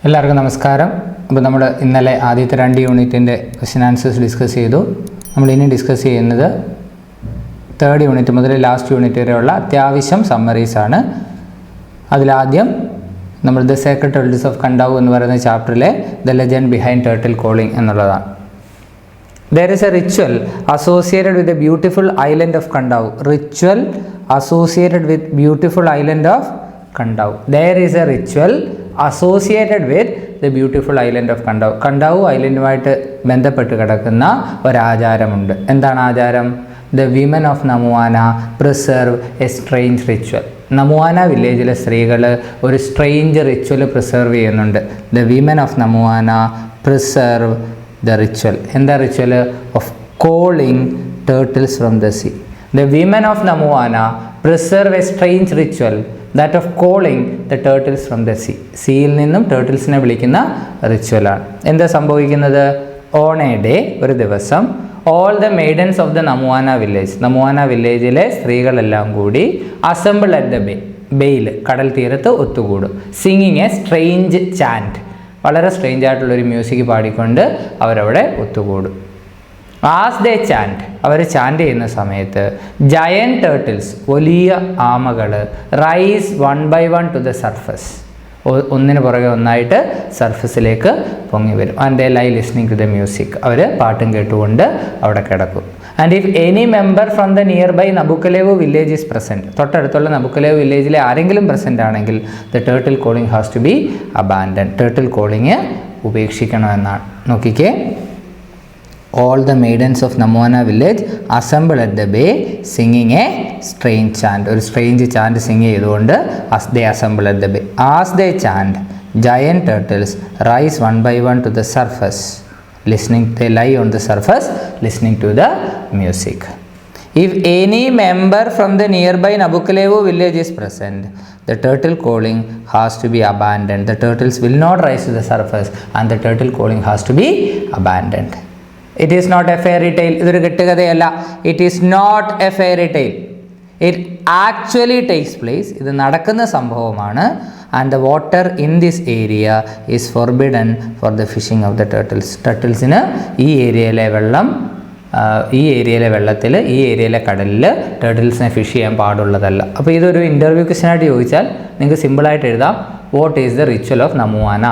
എല്ലാവർക്കും നമസ്കാരം. അപ്പോൾ നമ്മൾ ഇന്നലെ ആദ്യത്തെ 2 യൂണിറ്റിൻ്റെ ക്വസ്റ്റ്യൻ ആൻസേഴ്സ് ഡിസ്കസ് ചെയ്തു. നമ്മളിനി ഡിസ്കസ് ചെയ്യുന്നത് 3rd യൂണിറ്റ് മുതൽ ലാസ്റ്റ് യൂണിറ്റ് വരെയുള്ള അത്യാവശ്യം സമ്മറീസ് ആണ്. അതിലാദ്യം നമ്മൾ the sacred turtles of Kadavu എന്ന് പറയുന്ന ചാപ്റ്ററിലെ the legend behind turtle calling എന്നുള്ളതാണ്. There is a ritual associated with the beautiful island of Kandavu. Ritual associated with beautiful island of Kandavu. There is a ritual associated with the beautiful island of Kandavu. കണ്ടാവു ഐലൻഡുമായിട്ട് ബന്ധപ്പെട്ട് കിടക്കുന്ന ഒരാചാരമുണ്ട്. എന്താണ് ആചാരം? The women of Namuana preserve a strange ritual. നമുവാന വില്ലേജിലെ സ്ത്രീകൾ ഒരു strange ritual preserve ചെയ്യുന്നുണ്ട്. The women of Namuana preserve the ritual. എന്താ ritual? Of calling turtles from the sea. The women of Namuana preserve a strange ritual that of calling the turtles from the sea. സീയിൽ നിന്നും ടേർട്ടിൽസിനെ വിളിക്കുന്ന റിച്വലാണ്. എന്താ സംഭവിക്കുന്നത്? On A day, ഒരു ദിവസം, all the maidens of the Namuana village, Namuana വില്ലേജിലെ സ്ത്രീകളെല്ലാം കൂടി assemble at the bay, ബേയിൽ കടൽ തീരത്ത് ഒത്തുകൂടും. സിംഗിങ് എ സ്ട്രേഞ്ച് ചാൻറ്റ്, വളരെ സ്ട്രേഞ്ച് ആയിട്ടുള്ളൊരു മ്യൂസിക് പാടിക്കൊണ്ട് അവരവിടെ ഒത്തുകൂടും. ആസ് ദേ ചാൻറ്റ്, അവർ ചാൻറ്റ് ചെയ്യുന്ന സമയത്ത് ജയൻ ടേർട്ടിൽസ്, വലിയ ആമകൾ, rise 1 by 1 to the surface, ഒന്നിന് പുറകെ ഒന്നായിട്ട് സർഫസിലേക്ക് പൊങ്ങി വരും. And they lie listening to the music, അവർ പാട്ടും കേട്ടുകൊണ്ട് അവിടെ കിടക്കും. And if any member from the nearby Nabukelevu village is present, തൊട്ടടുത്തുള്ള നബുക്കലേവ് വില്ലേജിലെ ആരെങ്കിലും പ്രസൻ്റ് ആണെങ്കിൽ the turtle calling has to be abandon, turtle calling ഉപേക്ഷിക്കണമെന്നാണ്. നോക്കിക്കേ, all the maidens of Namuana village assemble at the bay singing a strange chant. ഒരു strange chant sing ചെയ്തുകൊണ്ട് they assemble at the bay. As they chant, giant turtles rise 1 by 1 to the surface, listening. They lie on the surface listening to the music. If any member from the nearby Nabukalevu village is present, the turtle calling has to be abandoned. The turtles will not rise to the surface and the turtle calling has to be abandoned. It is not a fairy tale. ഇതൊരു കെട്ടുകഥയല്ല. It is not a fairy tale. It actually takes place. ഇത് നടക്കുന്ന സംഭവമാണ്. And the water in this area is forbidden for the fishing of the turtles. ടർട്ടിൽസിന് ഈ ഏരിയയിലെ വെള്ളത്തിൽ, ഈ ഏരിയയിലെ കടലിൽ ടർട്ടിൽസിനെ ഫിഷ് ചെയ്യാൻ പാടുള്ളതല്ല. അപ്പോൾ ഇതൊരു ഇൻ്റർവ്യൂ ക്വസ്റ്റ്യനായിട്ട് ചോദിച്ചാൽ നിങ്ങൾക്ക് സിമ്പിളായിട്ട് എഴുതാം, what is the ritual of Namuana?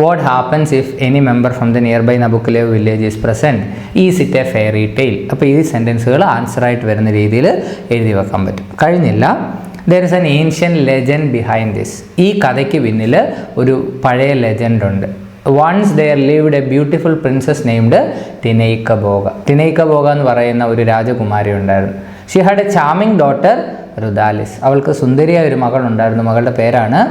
What happens if any member from the nearby Nabukalevu village is present? Is it a fairy tale? അപ്പോൾ ഈ സെൻറ്റൻസുകൾ ആൻസറായിട്ട് വരുന്ന രീതിയിൽ എഴുതി വെക്കാൻ പറ്റും. കഴിഞ്ഞില്ല. There is an ancient legend behind this. ഈ കഥയ്ക്ക് പിന്നിൽ ഒരു പഴയ ലെജൻഡ് ഉണ്ട്. Once there lived a beautiful princess named Tinaikaboga. Tinaikaboga എന്ന് പറയുന്ന ഒരു രാജകുമാരി ഉണ്ടായിരുന്നു. She had a charming daughter, Rudalis. അവൾക്ക് സുന്ദരിയായ ഒരു മകളുണ്ടായിരുന്നു. മകളുടെ പേരാണ്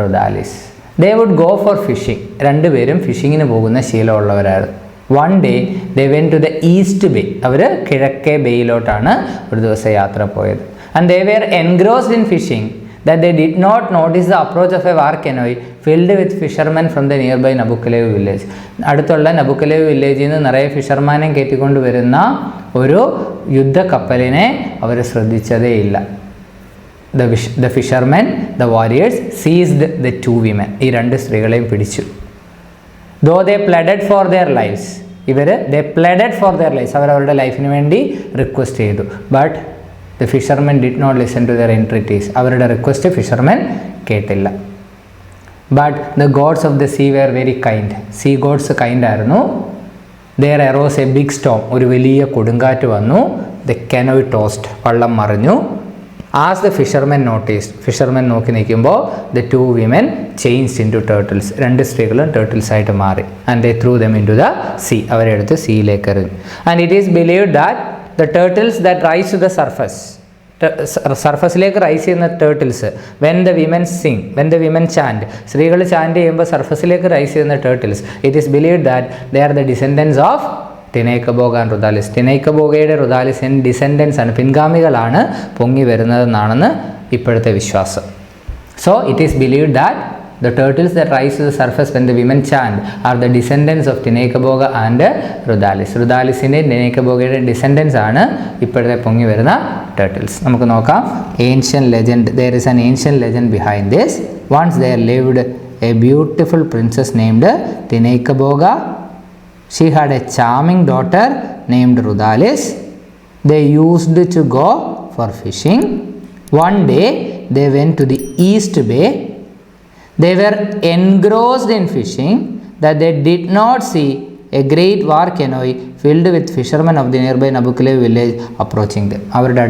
റുദാലിസ്. They would go for fishing. രണ്ടുപേരും ഫിഷിങ്ങിന് പോകുന്ന ശീലമുള്ളവരായിരുന്നു. One day they went to the east bay. അവർ കിഴക്കേ ബേയിലോട്ടാണ് ഒരു ദിവസം യാത്ര പോയത്. And they were engrossed in fishing that they did not notice the approach of a war canoe filled with fishermen from the nearby Nabukalevu village. അടുത്തുള്ള നബുക്കലേവ് വില്ലേജിൽ നിന്ന് നിറയെ ഫിഷർമാനെ കയറ്റിക്കൊണ്ട് വരുന്ന ഒരു യുദ്ധക്കപ്പലിനെ അവർ ശ്രദ്ധിച്ചതേയില്ല. The fishermen, the warriors, seized the 2 women. ഈ 2 സ്ത്രീകളെയും പിടിച്ചു. Though they pleaded for their lives, they pleaded for their lives, അവർ അവരുടെ ലൈഫിന് വേണ്ടി റിക്വസ്റ്റ് ചെയ്തു. But the fishermen did not listen to their entreaties. അവരുടെ റിക്വസ്റ്റ് ഫിഷർമെൻ കേട്ടില്ല. But the gods of the sea were very kind. Sea gods kind ആയിരുന്നു. There arose a big storm. ഒരു വലിയ കൊടുങ്കാറ്റ് വന്നു. The canoe tossed. വള്ളം മറിഞ്ഞു. As the fishermen noticed, fishermen നോക്കി നിൽക്കുമ്പോൾ the 2 women changed into turtles. 2 സ്ത്രീകളും ടേർട്ടിൽസ് ആയിട്ട് മാറി. And they threw them into the sea. അവരെ എടുത്ത് സീയിലേക്ക് എറിഞ്ഞു. And it is believed that the turtles that rise to the surface, സർഫസിലേക്ക് റൈസ് ചെയ്യുന്ന turtles, when the women chant, സ്ത്രീകൾ chant ചെയ്യുമ്പോൾ സർഫസിലേക്ക് റൈസ് ചെയ്യുന്ന turtles, it is believed that they are the descendants of Tinaikaboga and Rudalis. Tinaikabogaയുടെ റുദാലിസിൻ്റെ descendants ആണ്, പിൻഗാമികളാണ് പൊങ്ങി വരുന്നതെന്നാണെന്ന് ഇപ്പോഴത്തെ വിശ്വാസം. So it is believed that the turtles that rise to the surface when the women chant are the descendants of Tinaikaboga and Rudalis. റുദാലിസിൻ്റെ Tinaikabogaയുടെ descendants ആണ് ഇപ്പോഴത്തെ പൊങ്ങി വരുന്ന ടേർട്ടിൽസ്. നമുക്ക് നോക്കാം. Ancient legend. There is an ancient legend behind this. Once there lived a beautiful princess named Tinekaboga. She had a charming daughter named Rudalis. They used to go for fishing. One day they went to the East Bay. They were engrossed in fishing that they did not see a great war canoe filled with fishermen of the nearby Nabucale village approaching them. അവരുടെ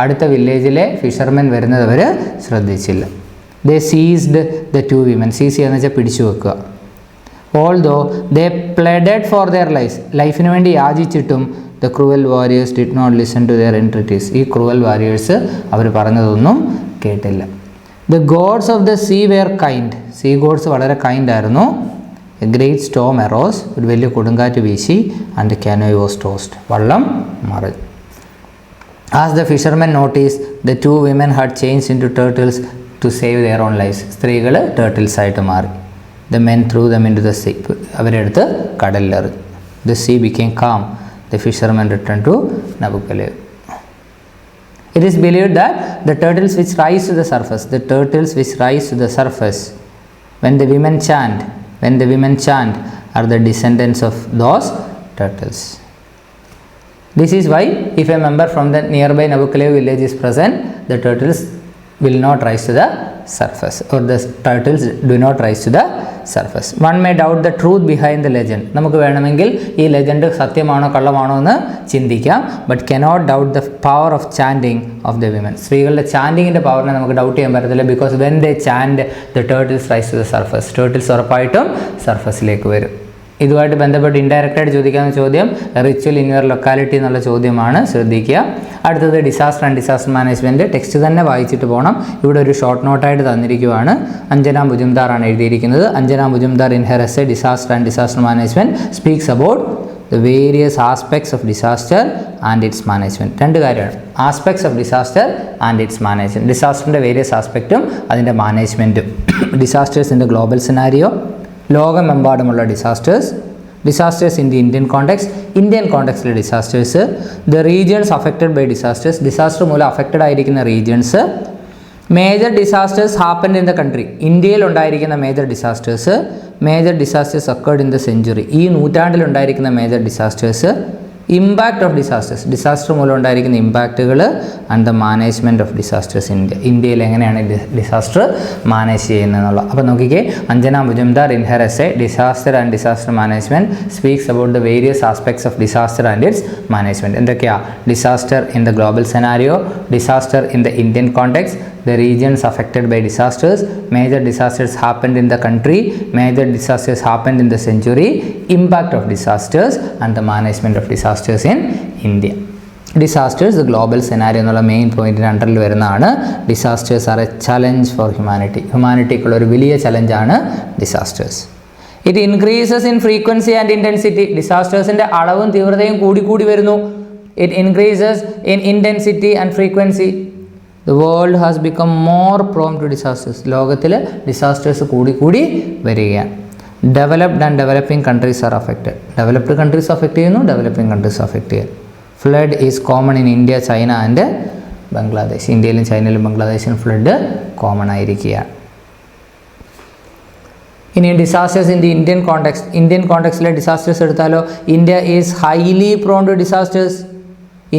അടുത്ത വില്ലേജിലെ fishermen വരുന്നത് അവർ ശ്രദ്ധിച്ചില്ല. They seized the two women. സീസ് എന്ന് വെച്ചാൽ പിടിച്ചു വെക്കുക. Although they pleaded for their lives, ലൈഫിന് വേണ്ടി യാചിച്ചിട്ടും the cruel warriors did not listen to their entreaties. ഈ ക്രൂവൽ വാരിയേഴ്സ് അവർ പറഞ്ഞതൊന്നും കേട്ടില്ല. The gods of the sea were kind. Sea gods വളരെ കൈൻഡ് ആയിരുന്നു. A great storm arose. ഒരു വലിയ കൊടുങ്കാറ്റ് വീശി and the canoe was tossed. വള്ളം മറിഞ്ഞു. As the fishermen noticed, the two women had changed into turtles to save their own lives. സ്ത്രീകൾ turtles ആയിട്ട് മാറി. The men threw them into the sea. അവരെടുത്ത് കടലിലെറിഞ്ഞു. The sea became calm. The fishermen returned to Nabucale. It is believed that the turtles which rise to the surface, when the women chant, are the descendants of those turtles. This is why if a member from the nearby Nabucale village is present, the turtles will not rise to the surface, or the turtles do not rise to the surface. One may doubt the truth behind the legend. നമുക്ക് വേണമെങ്കിൽ ഈ legend സത്യമാണോ കള്ളമാണോ എന്ന് ചിന്തിക്കാം. But cannot doubt the power of chanting of the women. സ്ത്രീകളുടെ ചാൻറ്റിങ്ങിൻ്റെ പവറിനെ നമുക്ക് doubt ചെയ്യാൻ പറ്റത്തില്ല. Because when they chant, the turtles rise to the surface. Turtles ഉറപ്പായിട്ടും സർഫസിലേക്ക് വരും. ഇതുമായിട്ട് ബന്ധപ്പെട്ട് ഇൻഡയറക്റ്റായിട്ട് ചോദിക്കാവുന്ന ചോദ്യം റിച്വൽ ഇൻ യുവർ ലൊക്കാലിറ്റി എന്നുള്ള ചോദ്യമാണ്, ശ്രദ്ധിക്കുക. അടുത്തത് disaster and disaster management. Text തന്നെ വായിച്ചിട്ട് പോകണം. ഇവിടെ ഒരു ഷോർട്ട് നോട്ടായിട്ട് തന്നിരിക്കുകയാണ്. അഞ്ജന മുജുംദാറാണ് എഴുതിയിരിക്കുന്നത്. Anjana Mujumdar in her essay disaster and disaster management speaks about the various aspects of disaster and its management. രണ്ട് കാര്യമാണ്, aspects of disaster and its management. ഡിസാസ്റ്ററിൻ്റെ വേരിയസ് ആസ്പെക്റ്റും അതിൻ്റെ മാനേജ്മെൻറ്റും. ഡിസാസ്റ്റേഴ്സിൻ്റെ ഗ്ലോബൽ സിനാരിയോ, ലോകമെമ്പാടുമുള്ള ഡിസാസ്റ്റേഴ്സ് ഇൻ ദി ഇന്ത്യൻ കോണ്ടെക്സ്റ്റിലെ disasters, the regions affected by disaster മൂലം അഫക്റ്റഡ് ആയിരിക്കുന്ന regions, major disasters happened in the country, ഇന്ത്യയിൽ ഉണ്ടായിരിക്കുന്ന major disasters occurred in the century, ഈ നൂറ്റാണ്ടിൽ ഉണ്ടായിരിക്കുന്ന major disasters, impact of disaster മൂലം ഉണ്ടായിരിക്കുന്ന ഇമ്പാക്റ്റുകൾ, and the management of disasters ഇന്ത്യയിൽ എങ്ങനെയാണ് ഡിസാസ്റ്റർ മാനേജ് ചെയ്യുന്നതെന്നുള്ള. അപ്പോൾ നോക്കിക്കേ, Anjana Mujumdar in her essay disaster and disaster management speaks about the various aspects of disaster and its management. എന്തൊക്കെയാണ്? Disaster in the global scenario, disaster in the Indian context, the regions affected by disasters, major disasters happened in the country, major disasters happened in the century, impact of disasters and the management of disasters in India. Disasters, the global scenario എന്നുള്ള main പോയിന്റിന് അണ്ടറിൽ വരുന്നതാണ്. Disasters are a challenge for ഹ്യൂമാനിറ്റിക്കുള്ള ഒരു വലിയ ചലഞ്ചാണ് disasters. It increases in frequency and intensity. ഡിസാസ്റ്റേഴ്സിൻ്റെ അളവും തീവ്രതയും കൂടി വരുന്നു. It increases in intensity and frequency. The world has become more prone to disasters. ലോകത്തിൽ ഡിസാസ്റ്റേഴ്സ് കൂടി വരികയാണ്. Developed and developing countries are affected. Developed countries affect ചെയ്യുന്നു, developing countries affect ചെയ്യുന്നു. Flood is common in India, China and Bangladesh. ഇന്ത്യയിലും ചൈനയിലും ബംഗ്ലാദേശിലും flood common ആയിരിക്കുകയാണ്. ഇനി ഡിസാസ്റ്റേഴ്സ് ഇൻ ദി ഇന്ത്യൻ കോണ്ടെക്സ്റ്റിലെ ഡിസാസ്റ്റേഴ്സ് എടുത്താലോ, India is highly prone to disasters.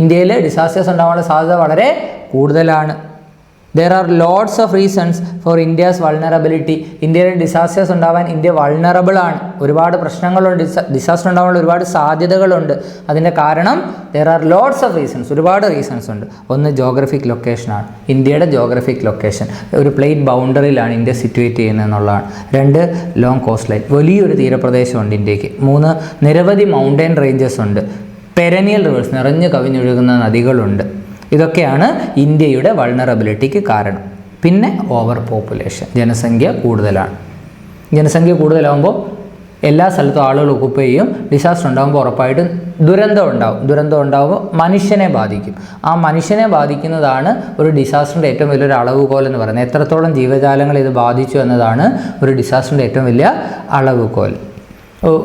ഇന്ത്യയിൽ ഡിസാസ്റ്റേഴ്സ് ഉണ്ടാവാനുള്ള സാധ്യത വളരെ കൂടുതലാണ്. There are lots of reasons for India's vulnerability. ഇന്ത്യയിൽ ഡിസാസ്റ്റേഴ്സ് ഉണ്ടാവാൻ ഇന്ത്യ വൾണറബിൾ ആണ്. ഒരുപാട് പ്രശ്നങ്ങളുണ്ട്, ഡിസാസ്റ്റർ ഉണ്ടാവാനുള്ള ഒരുപാട് സാധ്യതകളുണ്ട്. അതിൻ്റെ കാരണം there are lots of reasons, ഒരുപാട് റീസൺസ് ഉണ്ട്. ഒന്ന് ജോഗ്രഫിക് ലൊക്കേഷനാണ്, ഇന്ത്യയുടെ ജോഗ്രഫിക് ലൊക്കേഷൻ, ഒരു പ്ലേറ്റ് ബൗണ്ടറിയിലാണ് ഇന്ത്യ സിറ്റുവേറ്റ് ചെയ്യുന്നത് എന്നുള്ളതാണ്. രണ്ട്, ലോങ് കോസ്റ്റ് ലൈൻ, വലിയൊരു തീരപ്രദേശമുണ്ട് ഇന്ത്യക്ക്. മൂന്ന്, നിരവധി മൗണ്ടൻ റേഞ്ചസ് ഉണ്ട്. പെരനിയൽ റിവേഴ്സ്, നിറഞ്ഞു കവിഞ്ഞൊഴുകുന്ന നദികളുണ്ട്. ഇതൊക്കെയാണ് ഇന്ത്യയുടെ വൾണറബിലിറ്റിക്ക് കാരണം. പിന്നെ ഓവർ പോപ്പുലേഷൻ, ജനസംഖ്യ കൂടുതലാണ്. ജനസംഖ്യ കൂടുതലാകുമ്പോൾ എല്ലാ സ്ഥലത്തും ആളുകൾ ഒക്കുപ്പൈ ചെയ്യും. ഡിസാസ്റ്റർ ഉണ്ടാകുമ്പോൾ ഉറപ്പായിട്ടും ദുരന്തം ഉണ്ടാകുമ്പോൾ മനുഷ്യനെ ബാധിക്കും. ആ മനുഷ്യനെ ബാധിക്കുന്നതാണ് ഒരു ഡിസാസ്റ്ററിൻ്റെ ഏറ്റവും വലിയൊരു അളവുകോൽ എന്ന് പറയുന്നത്. എത്രത്തോളം ജീവജാലങ്ങൾ ഇത് ബാധിച്ചു എന്നതാണ് ഒരു ഡിസാസ്റ്ററിൻ്റെ ഏറ്റവും വലിയ അളവുകോൽ.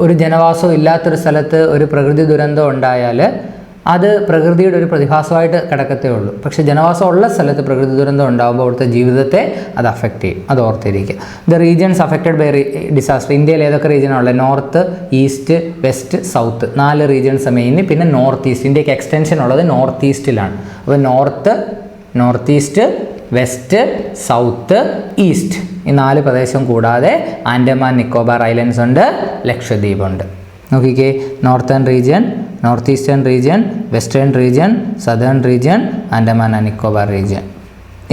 ഒരു ജനവാസം ഇല്ലാത്തൊരു സ്ഥലത്ത് ഒരു പ്രകൃതി ദുരന്തം ഉണ്ടായാൽ അത് പ്രകൃതിയുടെ ഒരു പ്രതിഭാസമായിട്ട് കിടക്കത്തേ ഉള്ളൂ. പക്ഷേ ജനവാസം ഉള്ള സ്ഥലത്ത് പ്രകൃതി ദുരന്തം ഉണ്ടാകുമ്പോൾ അവിടുത്തെ ജീവിതത്തെ അത് അഫക്റ്റ് ചെയ്യും. അത് ഓർത്തിരിക്കുക. The regions affected by disaster. ഇന്ത്യയിൽ ഏതൊക്കെ റീജിയനാണുള്ളത്? North, east, west, south. 4 regions mainly. പിന്നെ നോർത്ത് ഈസ്റ്റ്. ഇന്ത്യക്ക് എക്സ്റ്റൻഷൻ ഉള്ളത് നോർത്ത് ഈസ്റ്റിലാണ്. അപ്പോൾ north east, west, south, east, ഈ 4 പ്രദേശം കൂടാതെ ആൻഡമാൻ നിക്കോബാർ ഐലൻഡ്സ് ഉണ്ട്, ലക്ഷദ്വീപ് ഉണ്ട്. നോക്കിക്കേ, northern region, north eastern region, western region, southern region, Andaman and Nicobar region.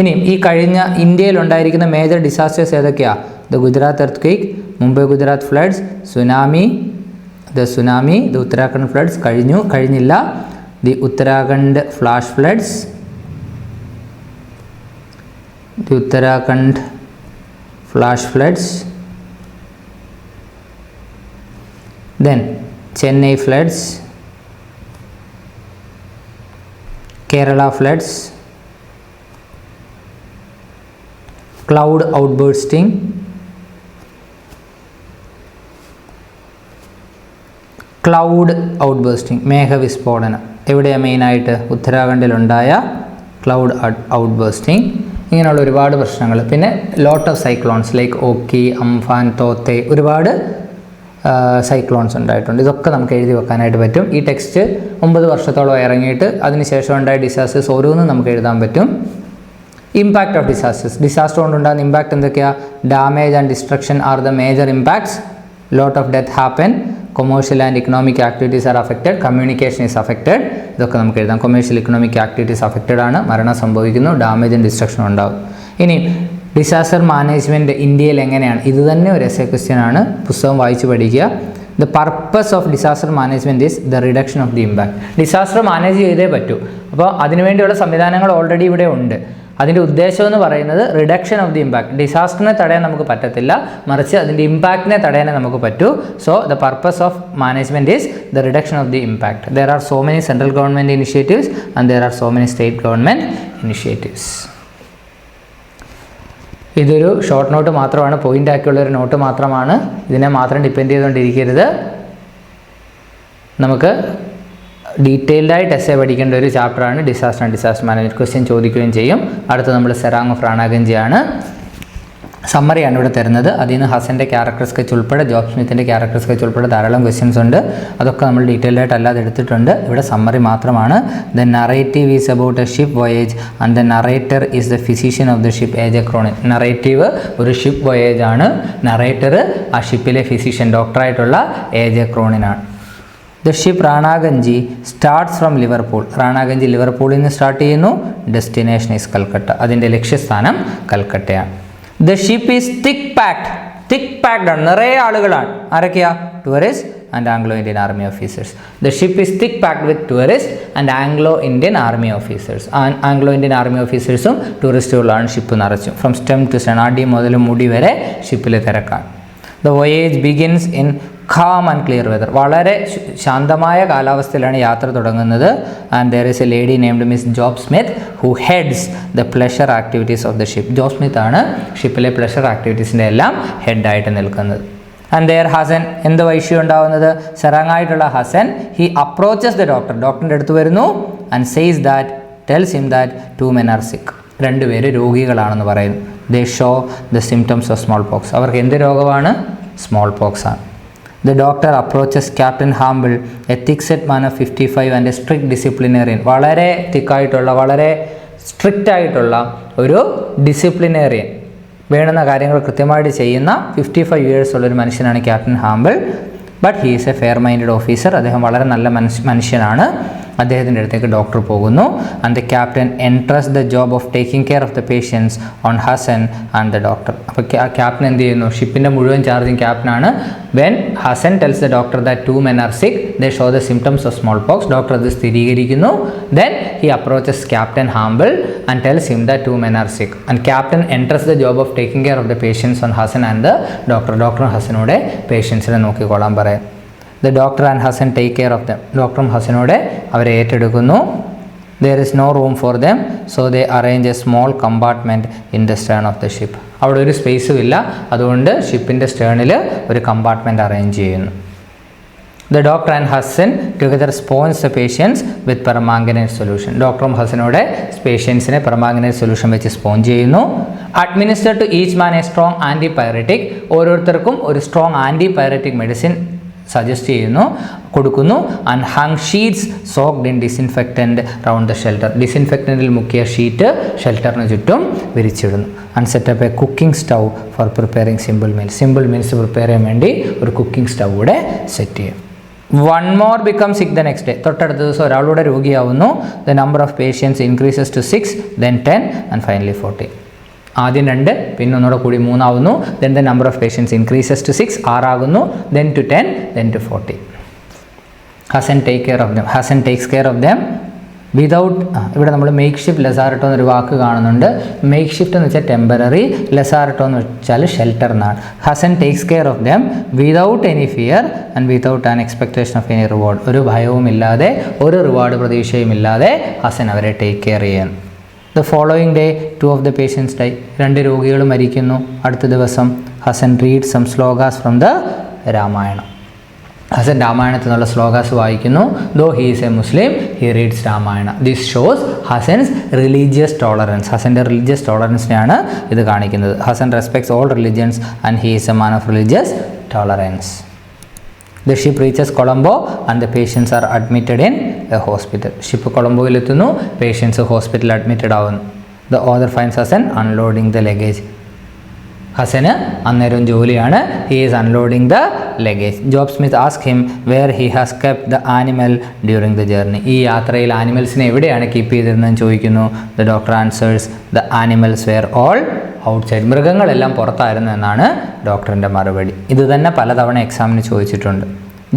ഇനിയും ഈ കഴിഞ്ഞ ഇന്ത്യയിൽ ഉണ്ടായിരിക്കുന്ന മേജർ ഡിസാസ്റ്റേഴ്സ് ഏതൊക്കെയാണ്? The Gujarat earthquake, Mumbai Gujarat floods, tsunami, the Uttarakhand floods കഴിഞ്ഞില്ല, the Uttarakhand flash floods, the Uttarakhand flash floods, then Chennai floods, Kerala floods, cloud outbursting, മേഘവിസ്ഫോടനം. എവിടെയാണ് മെയിനായിട്ട്? ഉത്തരാഖണ്ഡിലുണ്ടായ ക്ലൗഡ് ഔട്ട്ബേഴ്സ്റ്റിംഗ്. ഇങ്ങനെയുള്ള ഒരുപാട് പ്രശ്നങ്ങൾ. പിന്നെ lot of cyclones like Ockhi, Amphan, തോത്തെ, ഒരുപാട് സൈക്ലോൺസ് ഉണ്ടായിട്ടുണ്ട്. ഇതൊക്കെ നമുക്ക് എഴുതി വെക്കാനായിട്ട് പറ്റും. ഈ ടെക്സ്റ്റ് 9 വർഷത്തോളം ഇറങ്ങിയിട്ട് അതിനുശേഷം ഉണ്ടായ ഡിസാസ്റ്റേഴ്സ് ഓരോന്നും നമുക്ക് എഴുതാൻ പറ്റും. ഇമ്പാക്റ്റ് ഓഫ് ഡിസാസ്റ്റർ കൊണ്ടുണ്ടാകുന്ന ഇമ്പാക്റ്റ് എന്തൊക്കെയാണ്? Damage and destruction are the major impacts. Lot of death happen. Commercial and economic activities are affected. Communication is affected. ഇതൊക്കെ നമുക്ക് എഴുതാം. കൊമേഴ്ഷ്യൽ ഇക്കണോമിക് ആക്ടിവിറ്റീസ് അഫക്റ്റഡ് ആണ്, മരണം സംഭവിക്കുന്നു, ഡാമേജ് ആൻഡ് ഡിസ്ട്രക്ഷൻ ഉണ്ടാകും. ഇനി ഡിസാസ്റ്റർ മാനേജ്മെൻറ്റ് ഇന്ത്യയിൽ എങ്ങനെയാണ്? ഇത് തന്നെ ഒരു എസ്സേ ക്വസ്റ്റ്യൻ ആണ്. പുസ്തകം വായിച്ച് പഠിക്കുക. The purpose of disaster management is the reduction of the impact. Disaster manage ചെയ്തേ പറ്റൂ. അപ്പോൾ അതിനുവേണ്ടിയുള്ള സംവിധാനങ്ങൾ ഓൾറെഡി ഇവിടെ ഉണ്ട്. അതിൻ്റെ ഉദ്ദേശം എന്ന് പറയുന്നത് റിഡക്ഷൻ ഓഫ് ദി ഇമ്പാക്ട്. ഡിസാസ്റ്ററിനെ തടയാൻ നമുക്ക് പറ്റത്തില്ല, മറിച്ച് അതിൻ്റെ ഇമ്പാക്റ്റിനെ തടയാനേ നമുക്ക് പറ്റൂ. So the purpose of management is the reduction of the impact. There are so many central government initiatives and there are so many state government initiatives. ഇതൊരു ഷോർട്ട് നോട്ട് മാത്രമാണ്, point ആക്കിയുള്ളൊരു not മാത്രമാണ്. ഇതിനെ മാത്രം ഡിപ്പെൻഡ് ചെയ്തുകൊണ്ടിരിക്കരുത്. നമുക്ക് ഡീറ്റെയിൽഡായിട്ട് essay പഠിക്കേണ്ട ഒരു ചാപ്റ്ററാണ് disaster and disaster management. Question ചോദിക്കുകയും ചെയ്യും. അടുത്ത് നമ്മൾ സെറാങ് ഓഫ് റാണാഗഞ്ചിയാണ്. സമ്മറിയാണ് ഇവിടെ തരുന്നത്. അതിൽ നിന്ന് ഹസൻ്റെ ക്യാരക്ടർ സ്കെച്ച് ഉൾപ്പെടെ ജോബ് സ്മിത്തിൻ്റെ ക്യാരക്ടർ സ്കെച്ച് ഉൾപ്പെടെ ധാരാളം ക്വസ്റ്റ്യൻസ് ഉണ്ട്. അതൊക്കെ നമ്മൾ ഡീറ്റെയിൽഡായിട്ട് അല്ലാതെ എടുത്തിട്ടുണ്ട്. ഇവിടെ സമ്മറി മാത്രമാണ്. The narrative is about a ship voyage and the narrator is the physician of the ship A J A Cronin. Narrative ഒരു ഷിപ്പ് വോയേജ് ആണ്. നറേറ്റർ ആ ഷിപ്പിലെ ഫിസിഷ്യൻ, ഡോക്ടറായിട്ടുള്ള ഏജ് എ ക്രോണിനാണ്. The ship Ranaganji starts from Liverpool. Ranaganji ലിവർപൂളിൽ നിന്ന് start ചെയ്യുന്നു. Destination is Calcutta. അതിൻ്റെ ലക്ഷ്യസ്ഥാനം കൽക്കട്ടയാണ്. The ship is thick packed ആണ്, നിറയെ ആളുകളാണ്. ആരൊക്കെയാ? Tourist and Anglo Indian army officers. The ship is thick packed with tourist and Anglo Indian army officers. Anglo Indian army ഓഫീസേഴ്സും ടൂറിസ്റ്റുകളാണ് ഷിപ്പ് നിറച്ചു. ഫ്രം സ്റ്റെം ടു സ്റ്റെം, അടി മുതൽ മുടി വരെ ഷിപ്പിൽ തിരക്കാണ്. The voyage begins in calm and clear weather. വളരെ ശാന്തമായ കാലാവസ്ഥയിലാണ് യാത്ര തുടങ്ങുന്നത്. And there is a lady named Miss Job Smith who heads the pleasure activities of the ship. Job Smith ആണ് ഷിപ്പിലെ പ്ലഷർ ആക്ടിവിറ്റീസിൻ്റെ എല്ലാം ഹെഡായിട്ട് നിൽക്കുന്നത്. ആൻഡ് there ഹസൻ, എന്ത് വൈശ്യം ഉണ്ടാവുന്നത്? സെറാങ്ങായിട്ടുള്ള Hasan, he approaches the doctor. ഡോക്ടറിൻ്റെ അടുത്ത് വരുന്നു. and tells him that 2 men are sick. 2 പേര് രോഗികളാണെന്ന് പറയുന്നു. they show the symptoms of smallpox. അവർക്ക് എന്ത് രോഗമാണ്? സ്മോൾ പോക്സ് ആണ്. The doctor approaches Captain Humble, a thick-set man of 55 and a strict disciplinarian. വളരെ തിക്കായിട്ടുള്ള, വളരെ സ്ട്രിക്റ്റ് ആയിട്ടുള്ള ഒരു ഡിസിപ്ലിനേറിയൻ, വേണ്ടുന്ന കാര്യങ്ങൾ കൃത്യമായിട്ട് ചെയ്യുന്ന 55 years ഉള്ളൊരു മനുഷ്യനാണ് captain Hample. But he is a fair minded officer. അദ്ദേഹം വളരെ നല്ല മനുഷ്യനാണ്. അദ്ദേഹത്തിൻ്റെ അടുത്തേക്ക് ഡോക്ടർ പോകുന്നു. And the captain entrust the job of taking care of the patients on Hasan and the doctor. അപ്പോൾ ക്യാപ്റ്റൻ എന്ത് ചെയ്യുന്നു? ഷിപ്പിൻ്റെ മുഴുവൻ ചാർജും ക്യാപ്റ്റനാണ്. When Hasan tells the doctor that 2 men are sick, they show the symptoms of smallpox. Doctor അത് സ്ഥിരീകരിക്കുന്നു. Then he approaches captain Hample and tells him that 2 men are sick. And captain entrust the job of taking care of the patients on Hasan and the doctor. ഡോക്ടറും ഹസനോടെ പേഷ്യൻസിനെ നോക്കിക്കൊള്ളാൻ പറയും. The doctor and Hasan take care of them. ഡോക്ടറും ഹസനോടെ അവരെ ഏറ്റെടുക്കുന്നു. there is no room for them, so they arrange a small compartment in the stern of the ship. അവിടെ ഒരു സ്പേസും ഇല്ല, അതുകൊണ്ട് ഷിപ്പിൻ്റെ സ്റ്റേണിൽ ഒരു കമ്പാർട്ട്മെൻറ്റ് അറേഞ്ച് ചെയ്യുന്നു. The doctor and Hassan together sponsor the patients with permanganate solution. ഡോക്ടറും ഹസനോടെ പേഷ്യൻസിനെ പെർമാംഗനേറ്റ് സൊല്യൂഷൻ വെച്ച് സ്പോഞ്ച് ചെയ്യുന്നു. Administer to each man a strong antipyretic, ഓരോരുത്തർക്കും ഒരു സ്ട്രോങ് ആൻറ്റിപൈററ്റിക് മെഡിസിൻ സജസ്റ്റ് ചെയ്യുന്നു, കൊടുക്കുന്നു. And hung sheets soaked in disinfectant round the shelter, ഡിസിൻഫെക്റ്റൻറ്റിൽ മുക്കിയ ഷീറ്റ് ഷെൽട്ടറിന് ചുറ്റും വിരിച്ചിടുന്നു. And set up a cooking stove for preparing simple meals, simple meals prepare ചെയ്യാൻ വേണ്ടി ഒരു കുക്കിംഗ് സ്റ്റൗ കൂടെ സെറ്റ് ചെയ്യും. One more become sick the next day, തൊട്ടടുത്ത ദിവസം ഒരാളുടെ രോഗിയാവുന്നു. The number of patients increases to 6, then 10 and finally 40. ആദ്യം 2, പിന്നെ ഒന്നുകൂടെ കൂടി 3 ആവുന്നു. Then the number of patients increases to 6, 6 ആകുന്നു. Then to 10, then to 40. Hasan takes care of them without, ഇവിടെ നമ്മൾ മേക്ക് ഷിഫ്റ്റ് ലെസാർട്ടോ എന്നൊരു വാക്ക് കാണുന്നുണ്ട്. മേക്ക് ഷിഫ്റ്റ് എന്ന് വെച്ചാൽ ടെമ്പററി, ലെസാർട്ടോ എന്ന് വെച്ചാൽ ഷെൽട്ടർ എന്നാണ്. Hasan takes care of them without any fear and without an expectation of any reward, ഒരു ഭയവുമില്ലാതെ ഒരു റിവാർഡ് പ്രതീക്ഷയുമില്ലാതെ ഹസൻ അവരെ ടേക്ക് കെയർ ചെയ്യുന്നു. The following day 2 of the patients die, 2 രോഗികൾ മരിക്കുന്നു. അടുത്ത ദിവസം Hasan read some shlokas from the Ramayanam, Hasan രാമായണത്തിൽ നിന്നുള്ള ശ്ലോകാസ് വായിക്കുന്നു. Though he is a Muslim, he reads Ramayana. This shows Hasan's religious tolerance, ഹസൻ്റെ റിലീജിയസ് ടോളറൻസിനെയാണ് ഇത് കാണിക്കുന്നത്. Hasan respects all religions and he is a man of religious tolerance. The ship reaches Colombo and the patients are admitted in a hospital. Ship കൊളംബോയിലെത്തുന്നു, patients ഹോസ്പിറ്റലിൽ admitted ആവുന്നു. The other finds Hasan unloading the luggage, ഹസന് അന്നേരം ജോലിയാണ്. He is unloading the luggage. Job Smith ask him where he has kept the animal during the journey, ഈ യാത്രയിൽ ആനിമൽസിനെ എവിടെയാണ് കീപ്പ് ചെയ്തിരുന്നതെന്ന് ചോദിക്കുന്നു. The doctor answers the animals were all outside, മൃഗങ്ങളെല്ലാം പുറത്തായിരുന്നു എന്നാണ് ഡോക്ടറിൻ്റെ മറുപടി. ഇത് തന്നെ പലതവണ എക്സാമിന് ചോദിച്ചിട്ടുണ്ട്.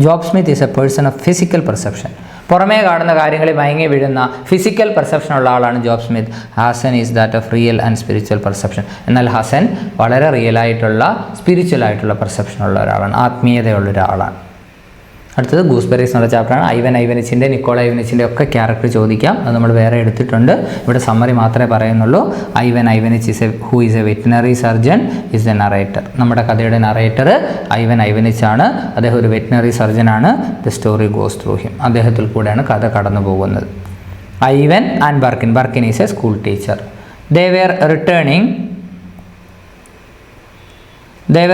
Job Smith is a person of physical perception, പുറമേ കാണുന്ന കാര്യങ്ങളിൽ മയങ്ങി വീഴുന്ന ഫിസിക്കൽ പെർസെപ്ഷൻ ഉള്ള ആളാണ് Job Smith. Hasan is that of real and spiritual perception, എന്നാൽ ഹസൻ വളരെ റിയലായിട്ടുള്ള സ്പിരിച്വൽ ആയിട്ടുള്ള പെർസെപ്ഷൻ ഉള്ള ഒരാളാണ്, ആത്മീയതയുള്ള ഒരാളാണ്. അടുത്തത് ഗൂസ്ബെറീസ് എന്നുള്ള ചാപ്റ്ററാണ്. ഐവനിച്ചിൻ്റെ നിക്കോള ഐവനിച്ചിൻ്റെ ഒക്കെ ക്യാരക്ടർ ചോദിക്കാം, അത് നമ്മൾ വേറെ എടുത്തിട്ടുണ്ട്. ഇവിടെ സമ്മറി മാത്രമേ പറയുന്നുള്ളൂ. Ivanich who is a veterinary surgeon is a narrator. നമ്മുടെ കഥയുടെ നറേറ്റർ ഐവനിച്ചാണ്. അദ്ദേഹം ഒരു വെറ്റിനറി സർജനാണ്. The story goes through him, അദ്ദേഹത്തിൽ കൂടെയാണ് കഥ കടന്നു പോകുന്നത്. Ivan and Burkin is a school teacher. They were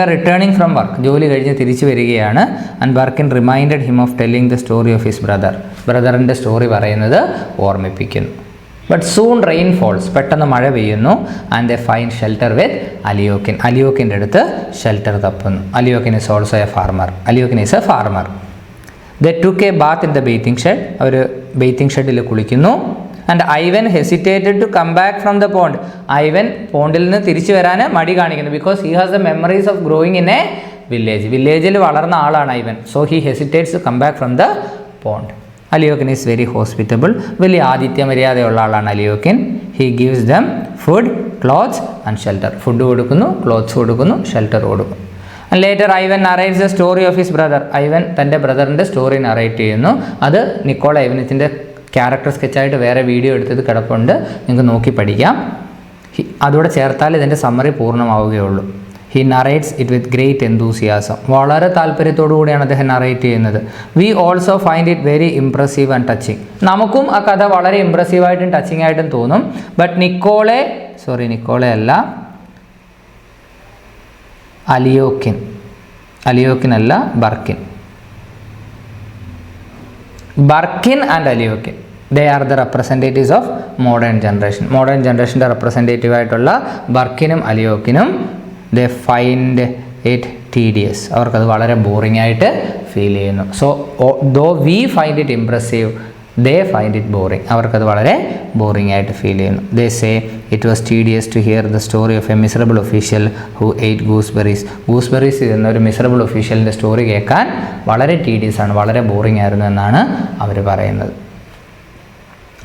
returning from work, ജോലി കഴിഞ്ഞ് തിരിച്ചു വരികയാണ്. And Burkin reminded him of telling the story of his ബ്രദറിൻ്റെ സ്റ്റോറി പറയുന്നത് ഓർമ്മിപ്പിക്കുന്നു. ബട്ട് സൂൺ റെയിൻ ഫോൾസ്, പെട്ടെന്ന് മഴ പെയ്യുന്നു. And they find shelter with അലിയോക്കിൻ്റെ അടുത്ത് ഷെൽട്ടർ തപ്പുന്നു. Alyokhin is also a farmer. They took a bath in the bathing shed, അവർ ബെയ്ത്തിങ് ഷെഡിൽ കുളിക്കുന്നു. And Ivan hesitated to come back from the pond, Ivan പോണ്ടിൽ നിന്ന് തിരിച്ചു വരാൻ മടി കാണിക്കുന്നു. Because he has the memories of growing in a വില്ലേജിൽ വളർന്ന ആളാണ് ഐവൻ. So he hesitates to come back from the pond. Alyokhin is very hospitable, വലിയ ആതിഥ്യ മര്യാദയുള്ള ആളാണ് അലിയോക്കിൻ. He gives them food, clothes and shelter, food കൊടുക്കുന്നു, ക്ലോത്ത്സ് കൊടുക്കുന്നു, ഷെൽട്ടർ കൊടുക്കുന്നു. And later Ivan narrates the story of his brother, Ivan തൻ്റെ ബ്രദറിൻ്റെ story narrate ചെയ്യുന്നു. അത് നിക്കോള ഐവനിച്ചിൻ്റെ ക്യാരക്ടർ സ്കെച്ചായിട്ട് വേറെ വീഡിയോ എടുത്തത് കിടപ്പുണ്ട്, നിങ്ങൾക്ക് നോക്കി പഠിക്കാം. അതോടെ ചേർത്താൽ ഇതിൻ്റെ സമ്മറി പൂർണ്ണമാവുകയുള്ളൂ. He narrates it with great enthusiasm, വളരെ താല്പര്യത്തോടു കൂടിയാണ് അദ്ദേഹം നറേറ്റ് ചെയ്യുന്നത്. We also find it very impressive and touching, നമുക്കും ആ കഥ വളരെ ഇംപ്രസീവായിട്ടും ടച്ചിങ് ആയിട്ടും തോന്നും. ബട്ട് നിക്കോളെ അല്ല, അലിയോക്കിൻ അല്ല, Burkin and Alyokhin, they are the representatives of modern ജനറേഷൻ്റെ റെപ്രസെൻറ്റേറ്റീവ് ആയിട്ടുള്ള ബർക്കിനും അലിയോക്കിനും ദേ ഫൈൻഡ് ഇറ്റ് ടീഡിയസ്, അവർക്കത് വളരെ ബോറിംഗ് ആയിട്ട് ഫീൽ ചെയ്യുന്നു. So though we find it impressive, they find it boring, അവർക്കത് വളരെ ബോറിംഗ് ആയിട്ട് ഫീൽ ചെയ്യുന്നു. They say it was tedious to hear the story of a miserable official who ate gooseberries എന്ന ഒരു മിസറബിൾ ഒഫീഷ്യലിൻ്റെ സ്റ്റോറി കേൾക്കാൻ വളരെ tedious ആണ്, വളരെ ബോറിംഗ് ആയിരുന്നു എന്നാണ് അവർ പറയുന്നത്.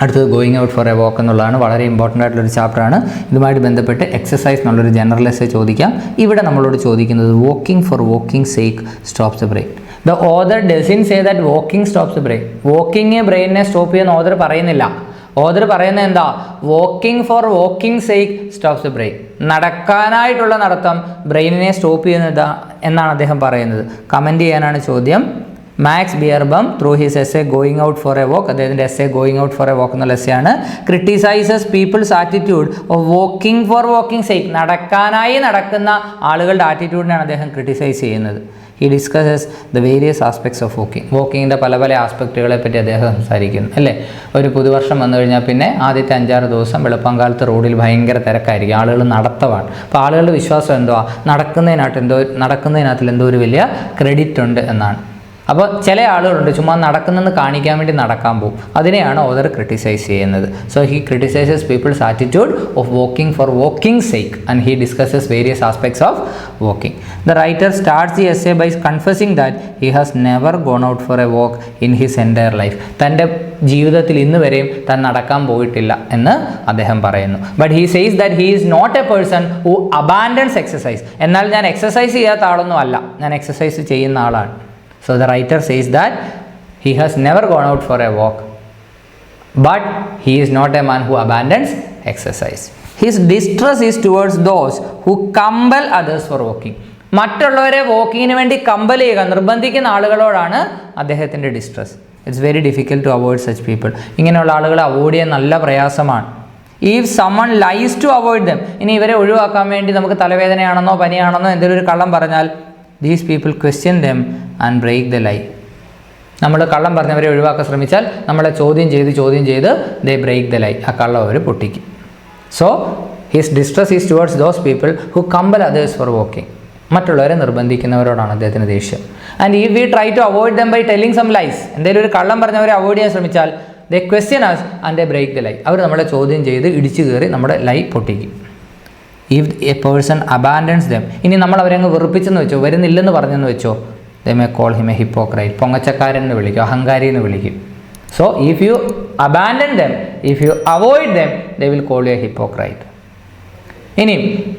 അടുത്തത് ഗോയിങ് ഔട്ട് ഫോർ എ വാക്ക് എന്നുള്ളതാണ്, വളരെ ഇമ്പോർട്ടൻ്റ് ആയിട്ടുള്ളൊരു ചാപ്റ്ററാണ്. ഇതുമായിട്ട് ബന്ധപ്പെട്ട് എക്സസൈസ് എന്നുള്ളൊരു ജനറൽ എസ്സേ ചോദിക്കാം. ഇവിടെ നമ്മളോട് ചോദിക്കുന്നത് walking for walking sake stops the brain. The author doesn't say that walking stops the brain, walking ബ്രെയിനിനെ സ്റ്റോപ്പ് ചെയ്യുന്ന ഓദർ പറയുന്നില്ല. ഓദർ പറയുന്നത് എന്താ? Walking for walking sake stops the brain, നടക്കാനായിട്ടുള്ള നടത്തം ബ്രെയിനിനെ സ്റ്റോപ്പ് ചെയ്യുന്നതാ എന്നാണ് അദ്ദേഹം പറയുന്നത്. കമൻറ്റ് ചെയ്യാനാണ് ചോദ്യം. Max Beerbohm through his essay going out for a walk, അദ്ദേഹത്തിൻ്റെ essay going out for a walk എന്നുള്ള എസ്സേ ആണ്, criticises people's attitude of walking for walking sake, നടക്കാനായി നടക്കുന്ന ആളുകളുടെ ആറ്റിറ്റ്യൂഡിനാണ് അദ്ദേഹം ക്രിട്ടിസൈസ് ചെയ്യുന്നത്. He discusses the various aspects of walking, വാക്കിങ്ങിൻ്റെ പല പല ആസ്പെക്റ്റുകളെ പറ്റി അദ്ദേഹം സംസാരിക്കുന്നു അല്ലേ. ഒരു പുതുവർഷം വന്നു കഴിഞ്ഞാൽ പിന്നെ ആദ്യത്തെ 5-6 ദിവസം വെളുപ്പംകാലത്ത് റോഡിൽ ഭയങ്കര തിരക്കായിരിക്കും, ആളുകൾ നടത്തമാണ്. അപ്പോൾ ആളുകളുടെ വിശ്വാസം എന്തുവാ, നടക്കുന്നതിനകത്തിൽ എന്തോ ഒരു വലിയ ക്രെഡിറ്റ് ഉണ്ട് എന്നാണ്. അപ്പോൾ ചില ആളുകളുണ്ട് ചുമ്മാ നടക്കുന്നെന്ന് കാണിക്കാൻ വേണ്ടി നടക്കാൻ പോകും, അതിനെയാണ് ഓതർ ക്രിട്ടിസൈസ് ചെയ്യുന്നത്. So he criticises people's attitude of walking for walking sake and he discusses various aspects of walking. The writer starts the essay by confessing that he has never gone out for a walk in his entire life. തൻ്റെ ജീവിതത്തിൽ ഇന്ന് വരെയും താൻ നടക്കാൻ പോയിട്ടില്ല എന്ന് അദ്ദേഹം പറയുന്നു. But he says that he is not a person who abandons exercise. എന്നാൽ ഞാൻ എക്സസൈസ് ചെയ്യാത്ത ആളൊന്നും അല്ല, ഞാൻ എക്സസൈസ് ചെയ്യുന്ന ആളാണ്. So the writer says that he has never gone out for a walk, but he is not a man who abandons exercise. His distress is towards those who compel others for walking. മറ്റുള്ളവരെ വാക്കിങ്ങിന് വേണ്ടി compel ചെയ്യുക, നിർബന്ധിക്കുന്ന ആളുകളോടാണ് അദ്ദേഹത്തിൻ്റെ distress. It's very difficult to avoid such people. ഇങ്ങനെയുള്ള ആളുകളെ avoid ചെയ്യാൻ നല്ല പ്രയാസമാണ്. If someone lies to avoid them, ഇനി ഇവരെ ഒഴിവാക്കാൻ വേണ്ടി നമുക്ക് തലവേദനയാണെന്നോ പനിയാണെന്നോ എന്തെങ്കിലും ഒരു കള്ളം പറഞ്ഞാൽ these people question them and break the lie. നമ്മൾ കള്ളം പറഞ്ഞവരെ ഒഴിവാക്കാൻ ശ്രമിച്ചാൽ നമ്മളെ ചോദ്യം ചെയ്ത് they break the lie, ആ കള്ളം അവർ പൊട്ടിക്കും. So his distress is towards those people who compel others for walking. മറ്റുള്ളവരെ നിർബന്ധിക്കുന്നവരോടാണ് അദ്ദേഹത്തിന് ദേഷ്യം. And if we try to avoid them by telling some lies, എന്തെങ്കിലും ഒരു കള്ളം പറഞ്ഞവരെ അവോയ്ഡ് ചെയ്യാൻ ശ്രമിച്ചാൽ they question us and they break the lie. അവർ നമ്മളെ ചോദ്യം ചെയ്ത് ഇടിച്ചു കയറി നമ്മുടെ ലൈ പൊട്ടിക്കും. If a person abandons them, ഇനി നമ്മൾ അവരെ അങ്ങ് വെറുപ്പിച്ചെന്ന് വെച്ചോ, വരുന്നില്ലെന്ന് പറഞ്ഞെന്ന് വെച്ചോ, they may call him a hypocrite, പൊങ്ങച്ചക്കാരൻ എന്ന് വിളിക്കും, അഹങ്കാരി എന്ന് വിളിക്കും. So if you abandon them, if you avoid them, they will call you a hypocrite. ഇനി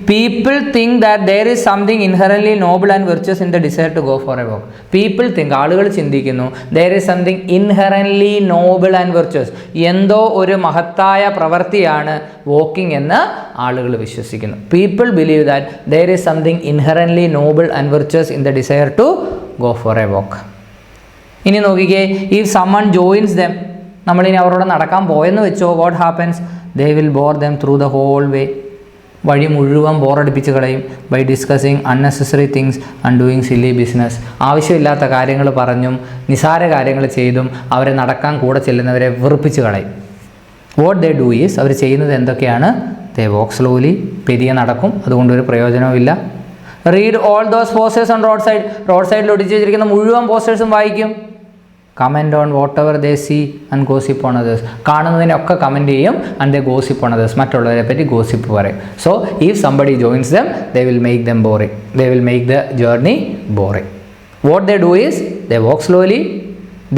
people think that there is something inherently noble and virtuous in the desire to go for a walk. People think, ആളുകൾ ചിന്തിക്കുന്നു, there is something inherently noble and virtuous, എന്തോ ഒരു മഹത്തായ പ്രവൃത്തിയാണ് walking എന്ന് ആളുകൾ വിശ്വസിക്കുന്നു. People believe that there is something inherently noble and virtuous in the desire to go for a walk. ഇനി നോക്കിക്കേ, if someone joins them, നമ്മളിനി അവരോട് നടക്കാൻ പോയെന്ന് വെച്ചോ, what happens? They will bore them through the whole way. വഴി മുഴുവൻ ബോറടിപ്പിച്ച് കളയും. By discussing unnecessary things and doing silly business. ആവശ്യമില്ലാത്ത കാര്യങ്ങൾ പറഞ്ഞും നിസാര കാര്യങ്ങൾ ചെയ്തും അവരെ നടക്കാൻ കൂടെ ചെല്ലുന്നവരെ വെറുപ്പിച്ച് കളയും. വാട്ട് ദേ ഡു ഈസ്, അവർ ചെയ്യുന്നത് എന്തൊക്കെയാണ്? ദേ വോക്ക് സ്ലോലി, പെരിയെ നടക്കും, അതുകൊണ്ടൊരു പ്രയോജനവുമില്ല. Read all those posters on road സൈഡിൽ ഒടിച്ച് വെച്ചിരിക്കുന്ന മുഴുവൻ പോസ്റ്റേഴ്സും വായിക്കും. Comment on whatever they see and gossip on others, കാണുന്നതിനൊക്കെ കമൻറ്റ് ചെയ്യും. And they gossip on others, മറ്റുള്ളവരെ പറ്റി ഗോസിപ്പ് പറയും. So if somebody joins them, they will make them boring, they will make the journey boring. What they do is they walk slowly,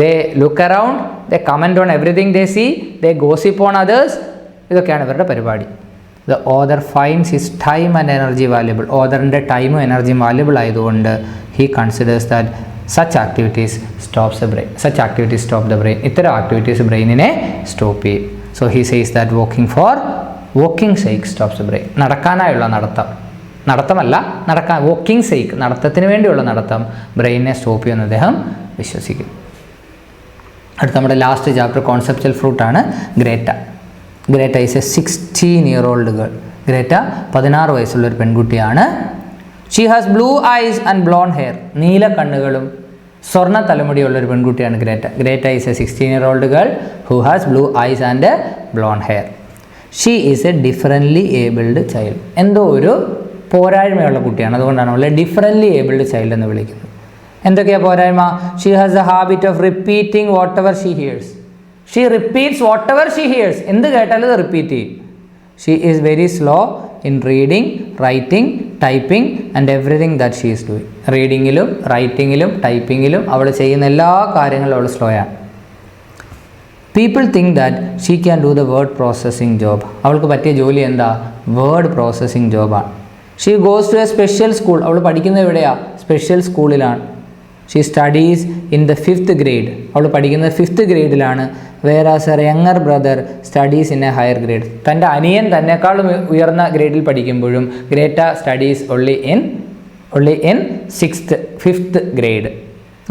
they look around, they comment on everything they see, they gossip on others. ഇതൊക്കെയാണ് ഇവരുടെ പരിപാടി. The author finds his time and energy valuable. ഓതറിൻ്റെ ടൈമും എനർജിയും valuable ആയതുകൊണ്ട് he considers that such activities stops the brain. Such activities stop the brain. ഇത്തരം activities ബ്രെയിനിനെ stop ചെയ്യും. So he says that walking sake stops the brain. നടക്കാനായുള്ള നടത്തമല്ല, walking sake, നടത്തത്തിന് വേണ്ടിയുള്ള നടത്തം ബ്രെയിനിനെ സ്റ്റോപ്പ് ചെയ്യുമെന്ന് അദ്ദേഹം വിശ്വസിക്കും. അടുത്ത നമ്മുടെ ലാസ്റ്റ് ചാപ്റ്റർ കോൺസെപ്ച്വൽ ഫ്രൂട്ടാണ്. Greta is a 16-year-old girl. Greta 16 വയസ്സുള്ളൊരു പെൺകുട്ടിയാണ്. She has blue eyes and blonde hair. നീല കണ്ണുകളും സ്വർണ്ണ തലമുടിയുള്ളൊരു പെൺകുട്ടിയാണ് Greta is a 16-year-old girl who has blue eyes and blonde hair. She is A differently abled child. എന്തോ ഒരു പോരായ്മയുള്ള കുട്ടിയാണ്, അതുകൊണ്ടാണ് അവളെ ഡിഫറൻ്റ്ലി ഏബിൾഡ് ചൈൽഡ് എന്ന് വിളിക്കുന്നത്. എന്തൊക്കെയാണ് പോരായ്മ? She has a habit of repeating whatever she hears. She repeats whatever she hears. എന്ത് കേട്ടാലും അത് റിപ്പീറ്റ് ചെയ്യും. She is very slow in reading, writing, typing and everything that she is doing. റീഡിങ്ങിലും റൈറ്റിങ്ങിലും ടൈപ്പിങ്ങിലും അവൾ ചെയ്യുന്ന എല്ലാ കാര്യങ്ങളും അവൾ സ്ലോ ആണ്. People think that she can do the word processing job. അവൾക്ക് പറ്റിയ ജോലി എന്താ? വേർഡ് പ്രോസസ്സിംഗ് ജോബാണ്. She goes to A special school. അവൾ പഠിക്കുന്നത് എവിടെയാണ്? സ്പെഷ്യൽ സ്കൂളിലാണ്. She studies in the 5th grade. അവൾ പഠിക്കുന്നത് 5th grade whereas her younger brother studies in a higher grade. തൻ്റെ അനിയൻ തന്നെക്കാളും ഉയർന്ന ഗ്രേഡിൽ പഠിക്കുമ്പോഴും Greta studies only in 5th grade.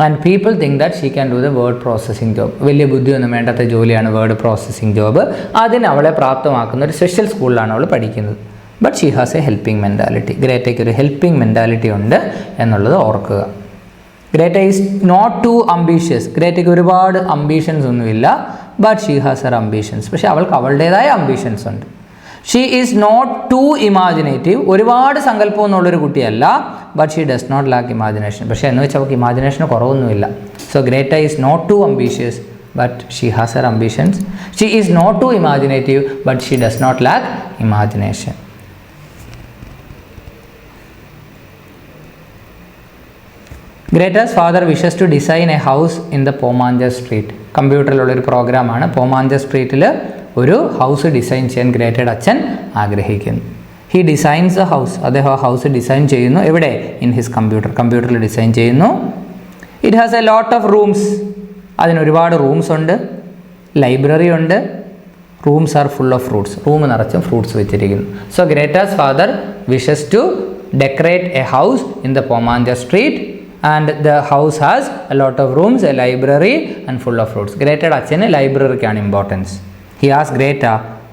And people think that she can do the word processing job. വലിയ ബുദ്ധിയൊന്നും വേണ്ടാത്ത ജോലിയാണ് വേർഡ് പ്രോസസ്സിംഗ് ജോബ്. അതിന് അവളെ പ്രാപ്തമാക്കുന്ന ഒരു സ്പെഷ്യൽ സ്കൂളിലാണ് അവൾ പഠിക്കുന്നത്. But she has a helping mentality. ഗ്രേറ്റയ്ക്ക് ഒരു ഹെൽപ്പിംഗ് മെൻറ്റാലിറ്റി ഉണ്ട് എന്നുള്ളത് ഓർക്കുക. Greta is not too ambitious. ഗ്രേറ്റയ്ക്ക് ഒരുപാട് അംബീഷൻസ് ഒന്നുമില്ല. But she has her ambitions. പക്ഷേ അവൾക്ക് അവളുടേതായ അംബീഷൻസ് ഉണ്ട്. She is not too imaginative. ഒരുപാട് സങ്കല്പമൊന്നുള്ളൊരു കുട്ടിയല്ല. But she does not lack imagination. പക്ഷേ എന്ന് വെച്ചാൽ അവൾക്ക് ഇമാജിനേഷന് കുറവൊന്നുമില്ല. So Greta is not too ambitious but she has her ambitions. She is not too imaginative but she does not lack imagination. Greta's father wishes to design a house in the Pomander Street. കമ്പ്യൂട്ടറിലുള്ളൊരു പ്രോഗ്രാമാണ്. പോമാഞ്ചർ സ്ട്രീറ്റിൽ ഒരു house design ചെയ്യാൻ ഗ്രേറ്റയുടെ അച്ഛൻ ആഗ്രഹിക്കുന്നു. He designs a house. അദ്ദേഹം ആ house design ചെയ്യുന്നു. എവിടെ? ഇൻ ഹിസ് കമ്പ്യൂട്ടറിൽ ഡിസൈൻ ചെയ്യുന്നു. It has a lot of rooms. അതിനൊരുപാട് റൂംസ് ഉണ്ട്. ലൈബ്രറി ഉണ്ട്. Rooms are full of fruits. Room നിറച്ചും ഫ്രൂട്ട്സ് വെച്ചിരിക്കുന്നു. So Greta's father wishes to decorate a house in the pomander street and the house has a lot of rooms, a library and full of fruits. ഗ്രേറ്റയുടെ അച്ഛന് ലൈബ്രറിക്കാണ് importance. He asks Greta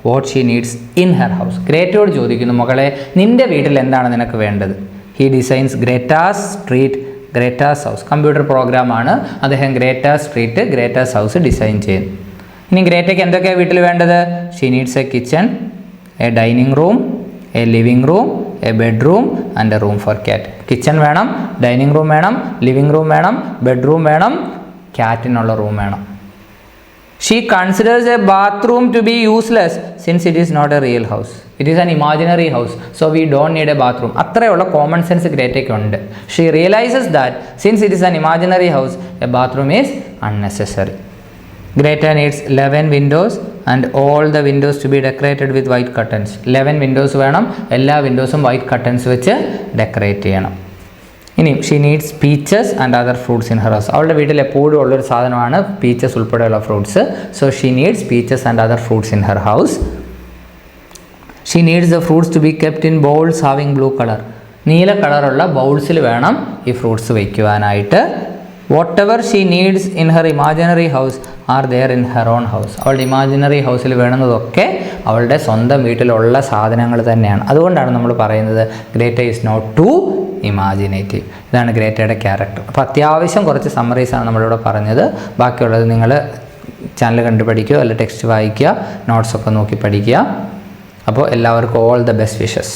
what she needs in her house. ഗ്രേറ്റയോട് ചോദിക്കുന്നു, മകളെ നിൻ്റെ വീട്ടിൽ എന്താണ് നിനക്ക് വേണ്ടത്? He designs Greta's street, Greta's house. Computer പ്രോഗ്രാമാണ്. അദ്ദേഹം Greta's street, Greta's house design ചെയ്യുന്നു. ഇനി ഗ്രേറ്റയ്ക്ക് എന്തൊക്കെയാണ് വീട്ടിൽ വേണ്ടത്? She needs a kitchen, a dining room, a living room, a bedroom and a room for cat. Kitchen വേണം, ഡൈനിങ് റൂം വേണം, ലിവിങ് റൂം വേണം, ബെഡ്റൂം വേണം, ക്യാറ്റിനുള്ള റൂം വേണം. She considers a bathroom to be useless since it is not a real house. It is an imaginary house. So we don't need a bathroom. അത്രയുള്ള common sense ഗ്രേറ്റയ്ക്ക് ഉണ്ട്. She realises that since it is an imaginary house a bathroom is unnecessary. Greta needs 11 windows and all the windows to be decorated with white curtains. 11 windows വേണം. എല്ലാ വിൻഡോസും white curtains വെച്ച് decorate ചെയ്യണം. ഇനി she needs peaches and other fruits in her house. അവളുടെ വീട്ടിൽ എപ്പോഴും ഉള്ളൊരു സാധനമാണ് പീച്ചസ് ഉൾപ്പെടെയുള്ള fruits. So she needs peaches and other fruits in her house. She needs the fruits to be kept in bowls having blue colour. നീല കളറുള്ള ബൗൾസിൽ വേണം ഈ ഫ്രൂട്ട്സ് വയ്ക്കുവാനായിട്ട്. whatever she needs in her imaginary house are there in her own house. അവളുടെ imaginary ഹൗസിൽ വേണമെന്നതൊക്കെ അവളുടെ സ്വന്തം വീട്ടിലുള്ള സാധനങ്ങൾ തന്നെയാണ്. അതുകൊണ്ടാണ് നമ്മൾ പറയുന്നത് Greta is not too imaginative. ഇതാണ് ഗ്രേറ്റയുടെ ക്യാരക്ടർ. അപ്പോൾ അത്യാവശ്യം കുറച്ച് സമ്മറീസാണ് നമ്മളിവിടെ പറഞ്ഞത്. ബാക്കിയുള്ളത് നിങ്ങൾ ചാനൽ കണ്ടു പഠിക്കുക, അല്ലെങ്കിൽ ടെക്സ്റ്റ് വായിക്കുക, നോട്ട്സൊക്കെ നോക്കി പഠിക്കുക. അപ്പോൾ എല്ലാവർക്കും ഓൾ ദ ബെസ്റ്റ് വിഷസ്.